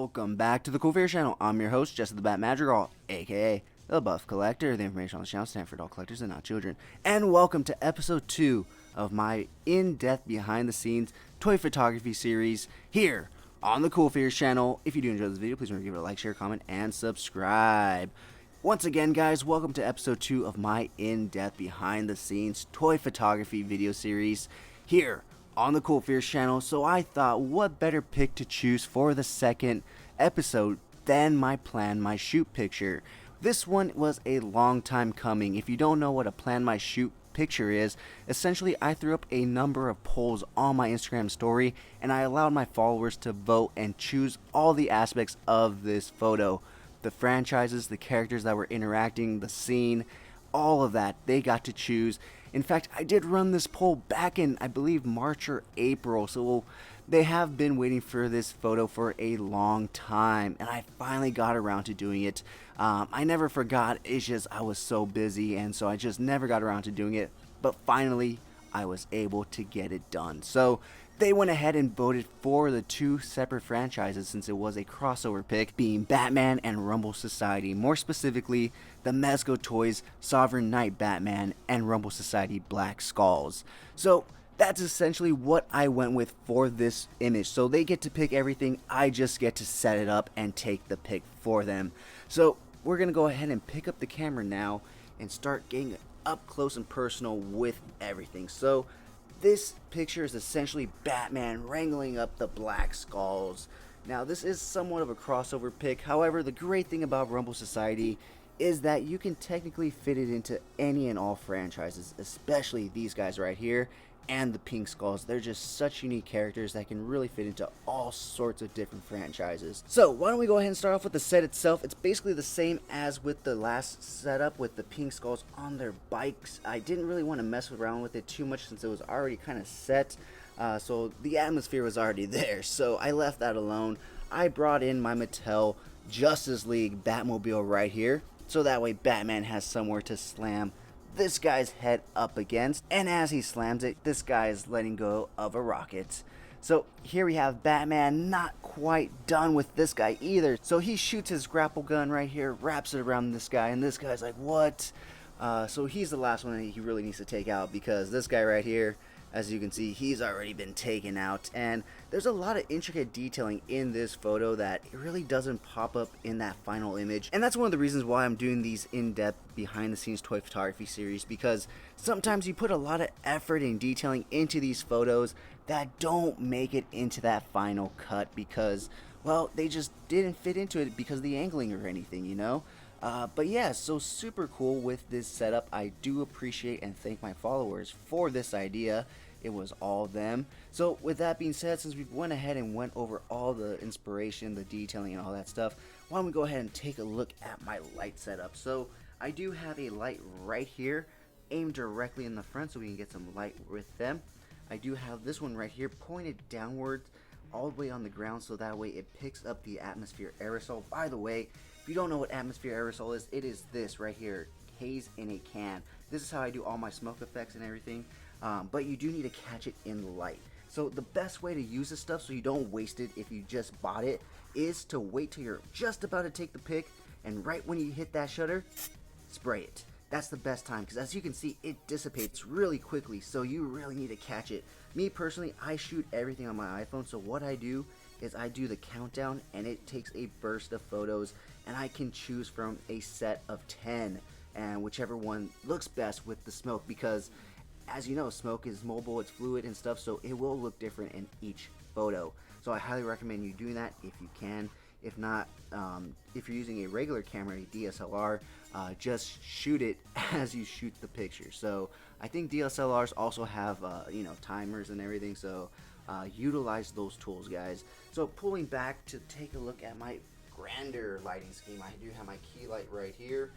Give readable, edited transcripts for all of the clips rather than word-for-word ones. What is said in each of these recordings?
welcome back to the CoolFigurez channel. I'm your host, Jesse the Bat Madrigal, aka the Buff Collector. The information on the channel stands for adult collectors and not children. And welcome to episode 2 of my in-depth behind-the-scenes toy photography series here on the CoolFigurez channel. If you do enjoy this video, please remember to give it a like, share, comment, and subscribe. Once again, guys, welcome to episode 2 of my in-depth behind-the-scenes toy photography video series here on the CoolFigurez channel. So I thought, what better pick to choose for the second episode than my plan my shoot picture. This one was a long time coming. If you don't know what a plan my shoot picture is, essentially I threw up a number of polls on my Instagram story and I allowed my followers to vote and choose all the aspects of this photo. The franchises, the characters that were interacting, the scene, all of that, they got to choose. In fact, I did run this poll back in, I believe, March or April, so they have been waiting for this photo for a long time, and I finally got around to doing it. I never forgot, it's just I was so busy, and so I just never got around to doing it, but finally I was able to get it done. So they went ahead and voted for the two separate franchises since it was a crossover pick, being Batman and Rumble Society. More specifically, the Mezco Toys Sovereign Knight Batman and Rumble Society Black Skulls. So that's essentially what I went with for this image. So they get to pick everything, I just get to set it up and take the pick for them. So we're going to go ahead and pick up the camera now and start getting up close and personal with everything. So this picture is essentially Batman wrangling up the Black Skulls. Now this is somewhat of a crossover pick, however the great thing about Rumble Society is that you can technically fit it into any and all franchises, especially these guys right here and the Pink Skulls. They're just such unique characters that can really fit into all sorts of different franchises. So why don't we go ahead and start off with the set itself. It's basically the same as with the last setup with the Pink Skulls on their bikes. I didn't really want to mess around with it too much since it was already kind of set. So the atmosphere was already there, so I left that alone. I brought in my Mattel Justice League Batmobile right here, so that way Batman has somewhere to slam this guy's head up against, and as he slams it, this guy is letting go of a rocket. So here we have Batman not quite done with this guy either, so he shoots his grapple gun right here, wraps it around this guy, and this guy's like, what? So he's the last one that he really needs to take out, because this guy right here, as you can see, he's already been taken out, and there's a lot of intricate detailing in this photo that it really doesn't pop up in that final image. And that's one of the reasons why I'm doing these in-depth behind-the-scenes toy photography series, because sometimes you put a lot of effort and detailing into these photos that don't make it into that final cut because, well, they just didn't fit into it because of the angling or anything, you know? But yeah, so super cool with this setup. I do appreciate and thank my followers for this idea. It was all them. So with that being said, since we went ahead and went over all the inspiration, the detailing, and all that stuff, why don't we go ahead and take a look at my light setup. So I do have a light right here aimed directly in the front so we can get some light with them. I do have this one right here pointed downwards all the way on the ground so that way it picks up the atmosphere aerosol. By the way, if you don't know what atmosphere aerosol is, it is this right here, haze in a can. This is how I do all my smoke effects and everything, but you do need to catch it in the light. So the best way to use this stuff so you don't waste it if you just bought it is to wait till you're just about to take the pic, and right when you hit that shutter, spray it. That's the best time, because as you can see, it dissipates really quickly, so you really need to catch it. Me personally, I shoot everything on my iPhone, so what I do is I do the countdown and it takes a burst of photos, and I can choose from a set of 10 and whichever one looks best with the smoke, because as you know, smoke is mobile, it's fluid and stuff, so it will look different in each photo. So I highly recommend you doing that if you can. If not, if you're using a regular camera, a DSLR, just shoot it as you shoot the picture. So I think DSLRs also have you know, timers and everything, so utilize those tools, guys. So pulling back to take a look at my grander lighting scheme, I do have my key light right here.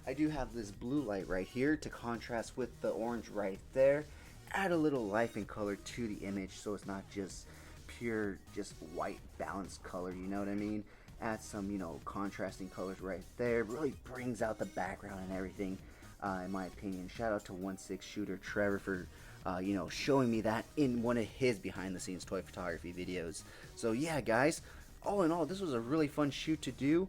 I do have this blue light right here to contrast with the orange right there. Add a little life and color to the image so it's not just pure, just white balanced color, you know what I mean? Add some, you know, contrasting colors right there. Really brings out the background and everything, in my opinion. Shout out to 1/6 Shooter Trevor for you know, showing me that in one of his behind the scenes toy photography videos. So yeah, guys, all in all, this was a really fun shoot to do.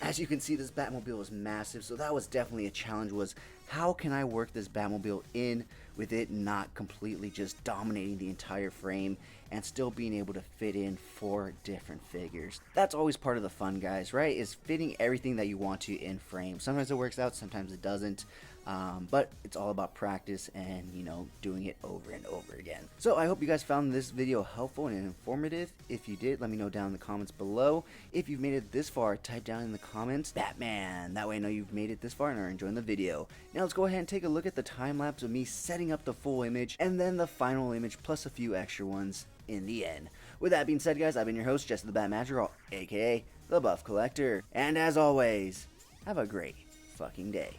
As you can see, this Batmobile is massive, so that was definitely a challenge, was how can I work this Batmobile in with it not completely just dominating the entire frame and still being able to fit in 4 different figures. That's always part of the fun, guys, right? Is fitting everything that you want to in frame. Sometimes it works out, sometimes it doesn't. But it's all about practice and, you know, doing it over and over again. So I hope you guys found this video helpful and informative. If you did, let me know down in the comments below. If you've made it this far, type down in the comments Batman. That way I know you've made it this far and are enjoying the video. Now let's go ahead and take a look at the time lapse of me setting up the full image and then the final image plus a few extra ones in the end. With that being said, guys, I've been your host, Jesse the Bat Madrigal, aka the Buff Collector. And as always, have a great fucking day.